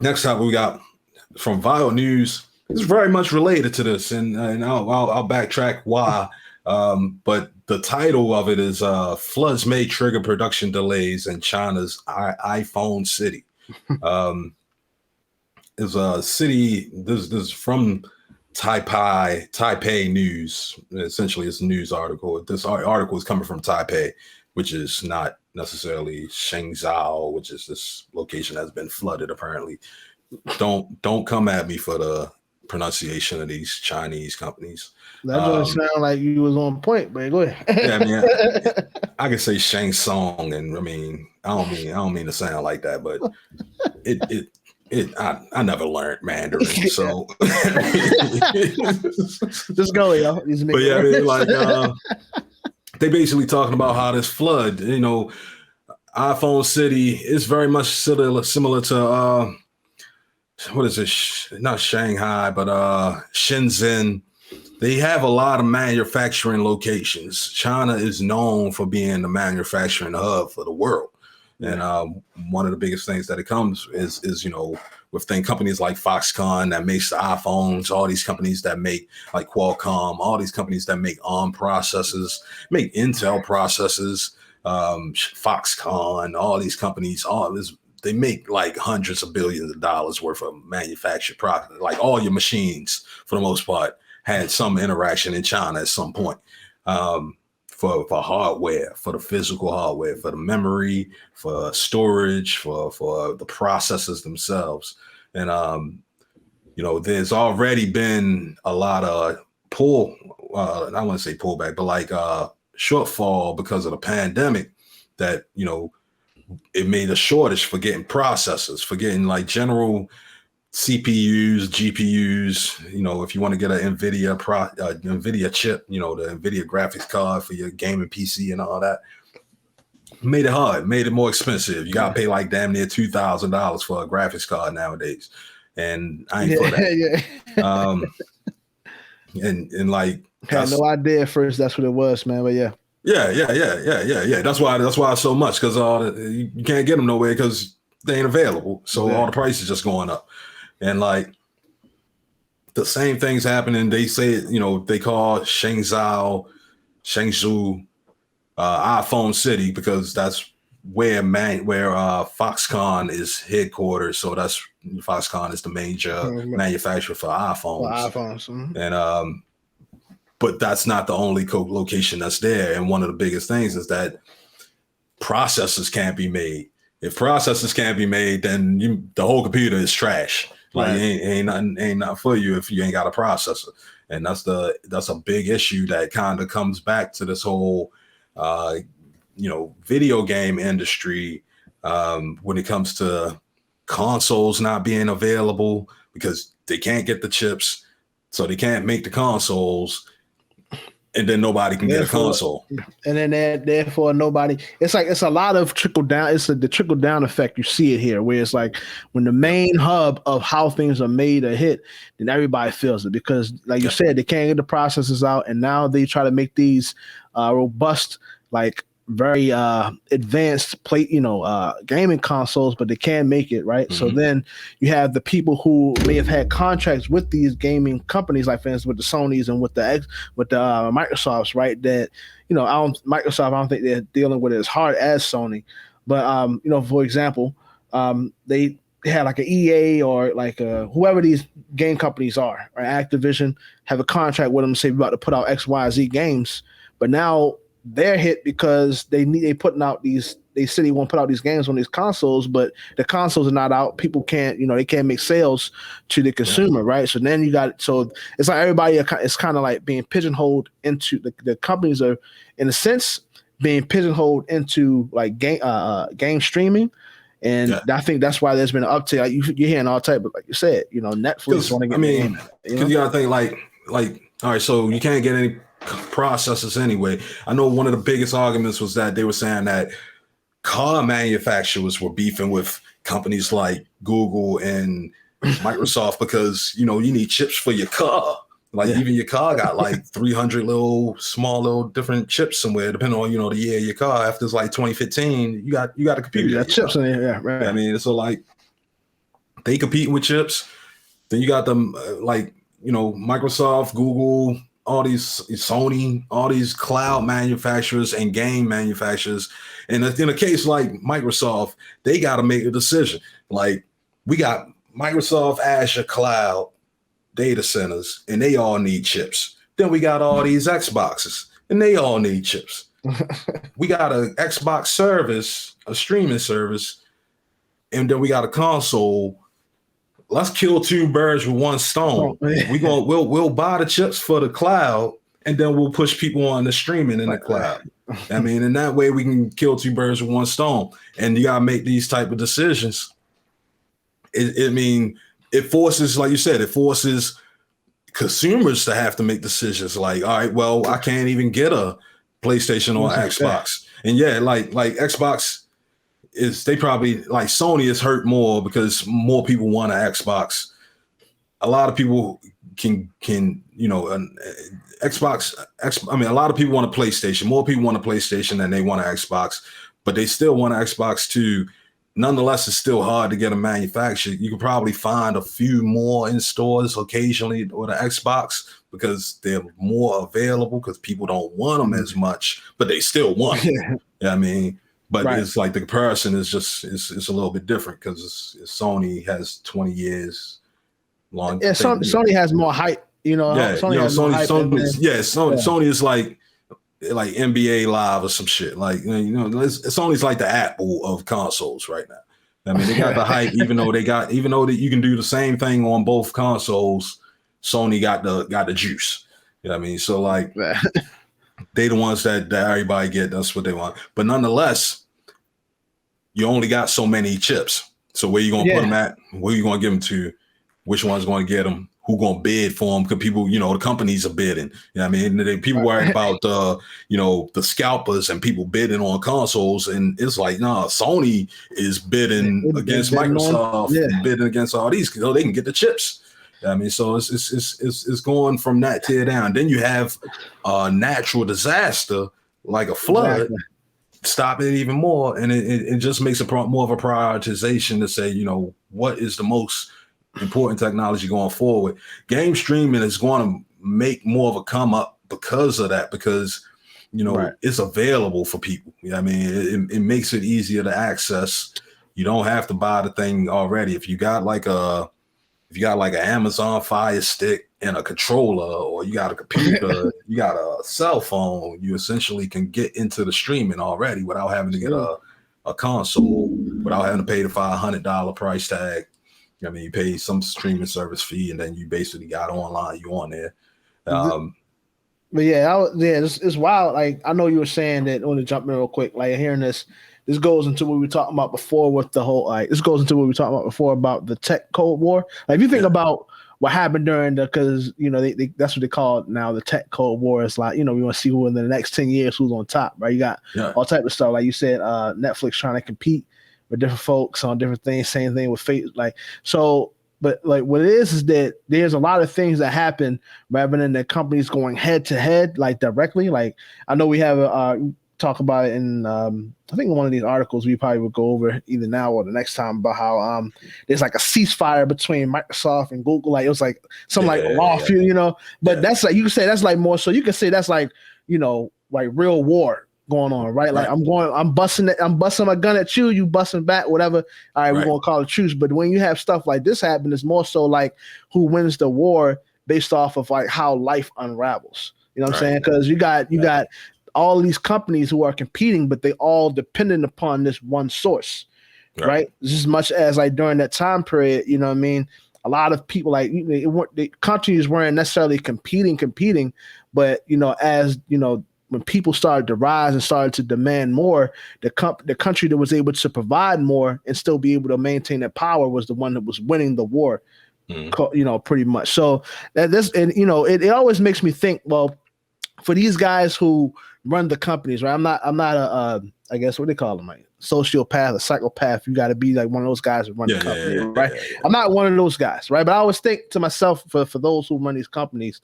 Next up, we got from Vital News. It's very much related to this, and I'll backtrack why. But the title of it is "Floods May Trigger Production Delays in China's iPhone City." Is a city. This is from Taipei News. Essentially, it's a news article. This article is coming from Taipei, which is not necessarily Shenzhou, which is this location that's been flooded apparently. Don't come at me for the pronunciation of these Chinese companies. That doesn't sound like you was on point, but go ahead. Yeah, I mean, I can say Shang Tsung, and I mean, I don't mean to sound like that, but I never learned Mandarin, so just go, yo. But yeah, I mean, like they basically talking about how this flood, iPhone City is very much similar to what is it? Not Shanghai, but Shenzhen. They have a lot of manufacturing locations. China is known for being the manufacturing hub for the world. And one of the biggest things that it comes is with companies like Foxconn that makes the iPhones, all these companies that make like Qualcomm, all these companies that make ARM processors, make Intel processors, Foxconn, all these companies, they make like hundreds of billions of dollars worth of manufactured product. Like all your machines, for the most part, had some interaction in China at some point. For hardware, for the physical hardware, for the memory, for storage, for the processors themselves. And, there's already been a lot of I want to say pullback, but like shortfall because of the pandemic that, it made a shortage for getting processors, for getting like general CPUs, GPUs, if you want to get an NVIDIA chip, the NVIDIA graphics card for your gaming PC and all that, made it hard, made it more expensive. You got to pay like damn near $2,000 for a graphics card nowadays. And I ain't for that. Yeah. And like, had no idea at first that's what it was, man. But yeah. Yeah. That's why it's so much, because you can't get them nowhere because they ain't available. So all the prices just going up. And like the same things happening. They say, they call Shenzhou, iPhone City, because that's where Foxconn is headquartered. So that's Foxconn is the major manufacturer for iPhones. And but that's not the only location that's there. And one of the biggest things is that processors can't be made. If processors can't be made, then the whole computer is trash. Like ain't nothing for you if you ain't got a processor. And that's a big issue that kind of comes back to this whole video game industry when it comes to consoles not being available because they can't get the chips, so they can't make the consoles. And then nobody can get a console. And then therefore nobody. It's like it's a lot of trickle down. It's the trickle down effect. You see it here, where it's like when the main hub of how things are made a hit, then everybody feels it because, like you said, they can't get the processors out, and now they try to make these robust, like very advanced gaming consoles, but they can't make it, right? So then you have the people who may have had contracts with these gaming companies, like for instance with the Sonys and with the Microsofts, right? That Microsoft, I don't think they're dealing with it as hard as Sony, but for example, they had like an EA or like whoever these game companies are, or Activision, have a contract with them, say we're about to put out XYZ games, but now they're hit because they putting out these. They said they won't put out these games on these consoles, but the consoles are not out. People can't, they can't make sales to the consumer, right? So then it's like everybody. It's kind of like being pigeonholed into the companies are, in a sense, being pigeonholed into like game streaming, and I think that's why there's been an uptick. Like you're hearing all type, but like you said, Netflix want to get. Because you gotta think like all right, so you can't get any processors anyway. I know one of the biggest arguments was that they were saying that car manufacturers were beefing with companies like Google and Microsoft because you need chips for your car. Like even your car got like 300 small different chips somewhere, depending on the year of your car. After it's like 2015, you got a computer. You got chips in there, yeah, right. I mean, so like They competing with chips. Then you got them Microsoft, Google, all these Sony, all these cloud manufacturers and game manufacturers. And in a case like Microsoft, they got to make a decision. Like we got Microsoft Azure Cloud data centers, and they all need chips. Then we got all these Xboxes, and they all need chips. We got an Xbox service, a streaming service, and then we got a console. Let's kill two birds with one stone. We'll buy the chips for the cloud, and then we'll push people on the streaming in the cloud. I mean, in that way we can kill two birds with one stone. And you gotta make these type of decisions. It forces, like you said, it forces consumers to have to make decisions. Like, all right, well, I can't even get a PlayStation or Xbox. And yeah, like Xbox. They probably like Sony is hurt more because more people want an Xbox. A lot of people can Xbox. I mean, a lot of people want a PlayStation. More people want a PlayStation than they want an Xbox, but they still want an Xbox too. Nonetheless, it's still hard to get a manufacturer. You can probably find a few more in stores occasionally with an Xbox because they're more available because people don't want them as much, but they still want them. I mean. But it's like the comparison is just it's a little bit different because Sony has 20 years long. Yeah, Sony has more hype, Sony is like NBA Live or some shit. Like Sony's like the Apple of consoles right now. I mean, they got the hype, even though that you can do the same thing on both consoles. Sony got the juice. You know what I mean? So like. They the ones that everybody get. That's what they want. But nonetheless, you only got so many chips. So where you gonna put them at? Where you gonna give them to? Which one's gonna get them? Who gonna bid for them? Because people, the companies are bidding. You know what I mean? People worry about the scalpers and people bidding on consoles, and it's like, nah, Sony is bidding against Microsoft, bidding against all these because they can get the chips. I mean, so it's going from that tier down. Then you have a natural disaster like a flood, stopping it even more, and it just makes more of a prioritization to say, what is the most important technology going forward. Game streaming is going to make more of a come up because of that, because it's available for people. I mean, it makes it easier to access. You don't have to buy the thing already. If you got like an Amazon Fire Stick and a controller, or you got a computer, you got a cell phone, you essentially can get into the streaming already without having to get a console, without having to pay the $500 price tag. I mean, you pay some streaming service fee, and then you basically got online. You on there. But it's wild. Like, I know you were saying that. I want to jump in real quick. Like, hearing this goes into what we were talking about before with the whole. This goes into what we were talking about before about the tech Cold War. Like, if you think about what happened during because they that's what they call it now, the tech Cold War. It's like, we want to see who in the next 10 years who's on top, right? You got all type of stuff. Like you said, Netflix trying to compete with different folks on different things. Same thing with Facebook. But like what it is that there's a lot of things that happen rather than the companies going head to head, like directly. Like, I know we have talk about it in I think in one of these articles we probably would go over either now or the next time about how there's like a ceasefire between Microsoft and Google. Like, it was like some lawsuit, but that's like, you can say that's like more, so you can say that's like, like real war going on, right? Like, I'm busting my gun at you, you busting back, whatever. All right, we're gonna call it truce. But when you have stuff like this happen, it's more so like who wins the war based off of like how life unravels. You know what I'm saying? Because you got all these companies who are competing, but they all dependent upon this one source, right? Just as much as like during that time period, you know what I mean? A lot of people, like, the countries weren't necessarily competing, but as when people started to rise and started to demand more, the country that was able to provide more and still be able to maintain that power was the one that was winning the war, pretty much. So it always makes me think, well, for these guys who run the companies, right? I'm not a I guess what they call them, like sociopath, a psychopath. You got to be like one of those guys who run the company, right? I'm not one of those guys, right? But I always think to myself, for those who run these companies,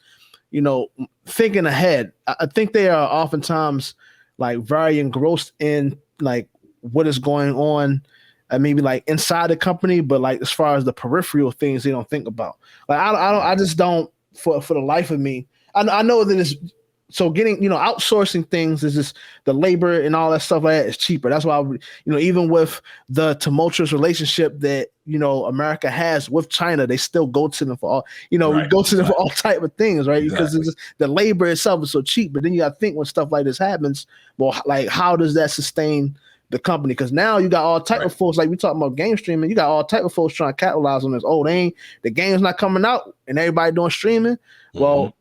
thinking ahead, I think they are oftentimes like very engrossed in like what is going on maybe like inside the company, but like as far as the peripheral things, they don't think about. Like I don't, I just don't for the life of me. I know that it's so getting outsourcing things is just the labor and all that stuff like that is cheaper. That's why even with the tumultuous relationship that America has with China, they still go to them for all we go to them for all type of things, right? Because it's just, the labor itself is so cheap. But then you got to think when stuff like this happens, well, like how does that sustain the company? Because now you got all type of folks, like we talking about game streaming, you got all type of folks trying to capitalize on this. Oh, the game's not coming out and everybody doing streaming. Well,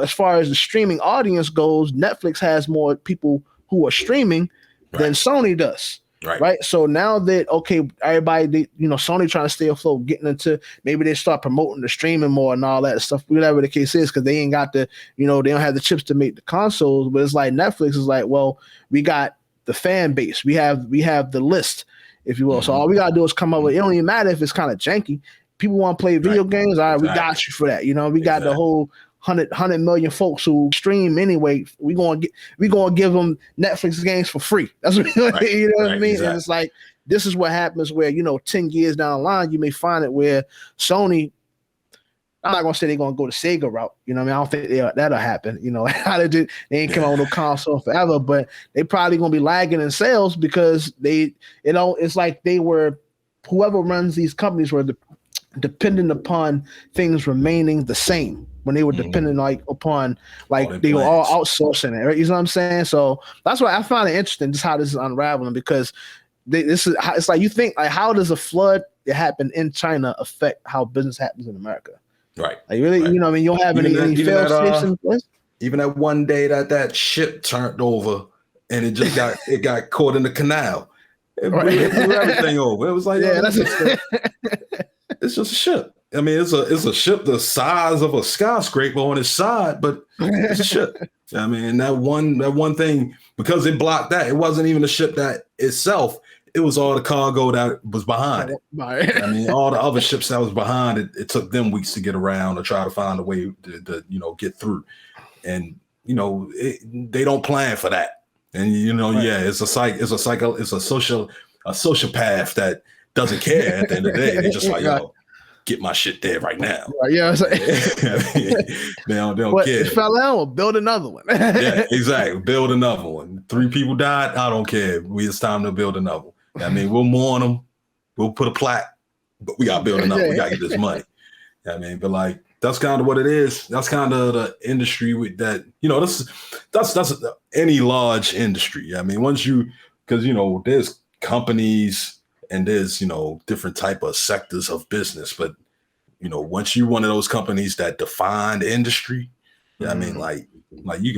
as far as the streaming audience goes, Netflix has more people who are streaming than Sony does. Right. So now that, everybody, Sony trying to stay afloat, getting into, maybe they start promoting the streaming more and all that stuff, whatever the case is, because they ain't got they don't have the chips to make the consoles. But it's like Netflix is like, well, we got the fan base, we have the list, if you will. So all we gotta do is come up with. It don't even matter if it's kind of janky. People want to play video games. All right, we got you for that. We got the whole 100 million folks who stream anyway. We gonna give them Netflix games for free. That's what what I mean. Exactly. And it's like this is what happens where 10 years down the line you may find it where Sony. I'm not gonna say they're gonna go the Sega route. I don't think that'll happen. They ain't come out with no console forever, but they probably gonna be lagging in sales because it's like they were, whoever runs these companies were dependent upon things remaining the same when they were dependent upon they were all outsourcing it. Right? You know what I'm saying? So that's why I find it interesting just how this is unraveling, because it's like you think, like, how does a flood that happened in China affect how business happens in America? Right. Like really, you don't have any fail safes in place. Even that one day that ship turned over and it just got caught in the canal. It blew everything over. It was like, it's just a ship. I mean, it's a ship the size of a skyscraper on its side, but it's a ship. I mean, that one thing, because it blocked that, it wasn't even the ship that itself. It was all the cargo that was behind it. I mean, all the other ships that was behind it, it took them weeks to get around or try to find a way to get through. And they don't plan for that. And it's a sociopath that doesn't care at the end of the day. They're just like, get my shit there right now. Right, yeah, they don't care. It fell out, we'll build another one. Yeah, exactly. Build another one. 3 people died. I don't care. It's time to build another one. I mean, we'll mourn them. We'll put a plaque, but we got to build another one. We got to get this money. I mean, but like, that's kind of what it is. That's kind of the industry with that, that's any large industry. I mean, because there's companies and there's, different type of sectors of business. But, once you're one of those companies that define the industry, I mean, like you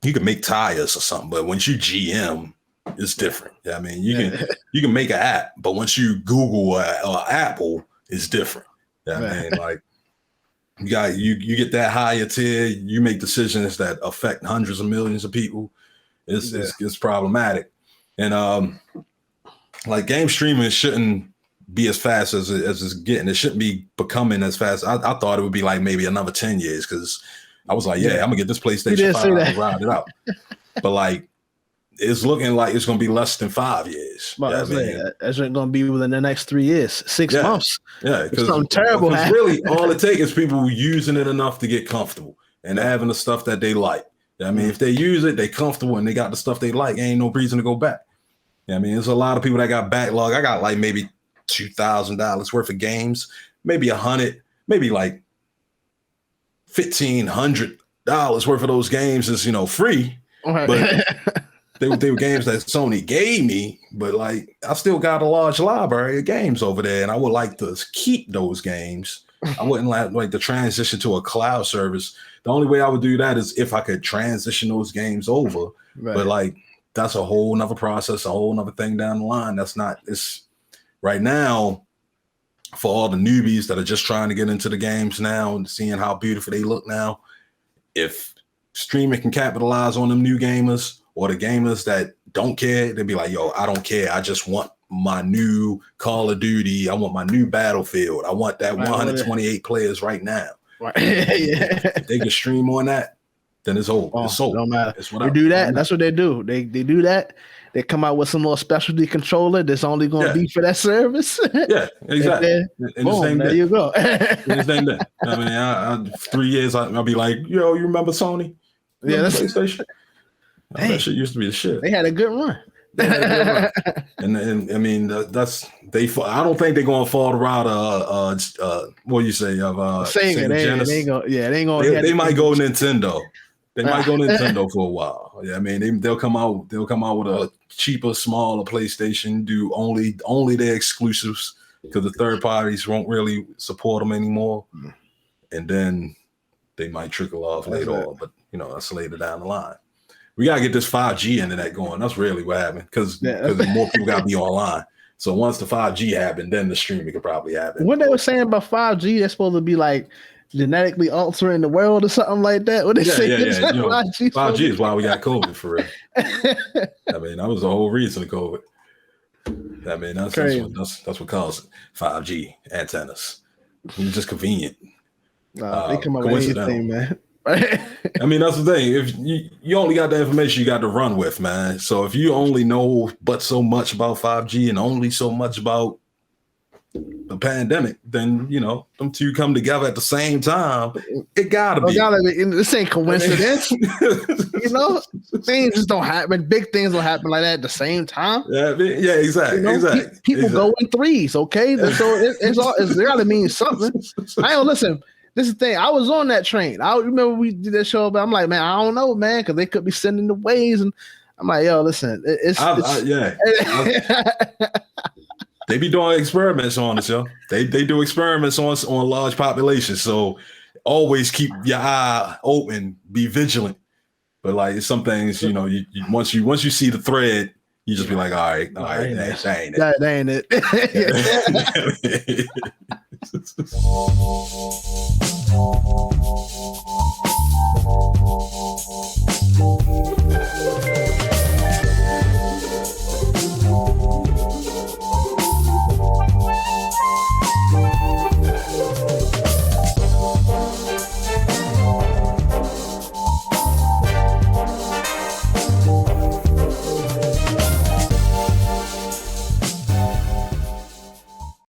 could make tires or something, but once you GM, it's different. I mean, you can make an app, but once you Google or Apple, it's different. I mean, like you get that higher tier, you make decisions that affect hundreds of millions of people. It's problematic. And like game streaming shouldn't be as fast as it's getting. It shouldn't be becoming as fast. I thought it would be like maybe another 10 years because I was like, I'm gonna get this PlayStation 5 and round it out. But like, it's looking like it's gonna be less than 5 years. That's gonna be within the next 3 years, 6 months. Yeah, because something terrible. Really, all it takes is people using it enough to get comfortable and having the stuff that they like. I mean, if they use it, they comfortable and they got the stuff they like. Ain't no reason to go back. I mean, there's a lot of people that got backlog. I got like maybe $2,000 worth of games, maybe 100, maybe like $1,500 worth of those games is free, but they were games that Sony gave me. But like, I still got a large library of games over there, and I would like to keep those games. I wouldn't like to transition to a cloud service. The only way I would do that is if I could transition those games over, but like. That's a whole nother process, a whole nother thing down the line. It's right now for all the newbies that are just trying to get into the games now and seeing how beautiful they look now. If streaming can capitalize on them new gamers or the gamers that don't care, they'd be like, yo, I don't care. I just want my new Call of Duty. I want my new Battlefield. I want that 128 players right now. Right. If they can stream on that, then it's over. It's sold. Don't matter. It's They whatever. do that. That's what they do. They do that. They come out with some little specialty controller that's only going to be for that service. Yeah, exactly. And boom, there you go. The same thing. I mean, I 3 years, I'll be like, yo, you remember Sony? Remember PlayStation? That shit used to be the shit. They had a good run. And I mean, that's they. I don't think they're gonna fall the route of what you say of Sega. They ain't gonna. They might go Nintendo. They might go Nintendo for a while. Yeah, I mean, they'll come out with a cheaper, smaller PlayStation. Do only their exclusives because the third parties won't really support them anymore. And then they might trickle off later on, but that's later down the line. We gotta get this 5G internet going. That's really what happened because more people gotta be online. So once the 5G happened, then the streaming could probably happen. What they were saying about 5G, they're supposed to be like genetically altering the world or something like that. What they say? 5G is why we got COVID for real. I mean, that was the whole reason of COVID. I mean, that's what caused 5G antennas. It's just convenient. They come up with anything, man. I mean, that's the thing. If you only got the information you got to run with, man. So if you only know but so much about 5G and only so much about the pandemic, then them two come together at the same time. It gotta be. This ain't coincidence. Things just don't happen. Big things don't happen like that at the same time. Yeah, exactly. Exactly. People go in threes. Okay, so it's gotta mean something. Listen. This is the thing. I was on that train. I remember we did that show, but I'm like, man, I don't know, man, because they could be sending the waves, and I'm like, yo, listen, they be doing experiments on us, yo. They do experiments on large populations, so always keep your eye open, be vigilant. But like some things, you once you see the thread, you just be like, all right, that ain't it. That ain't it.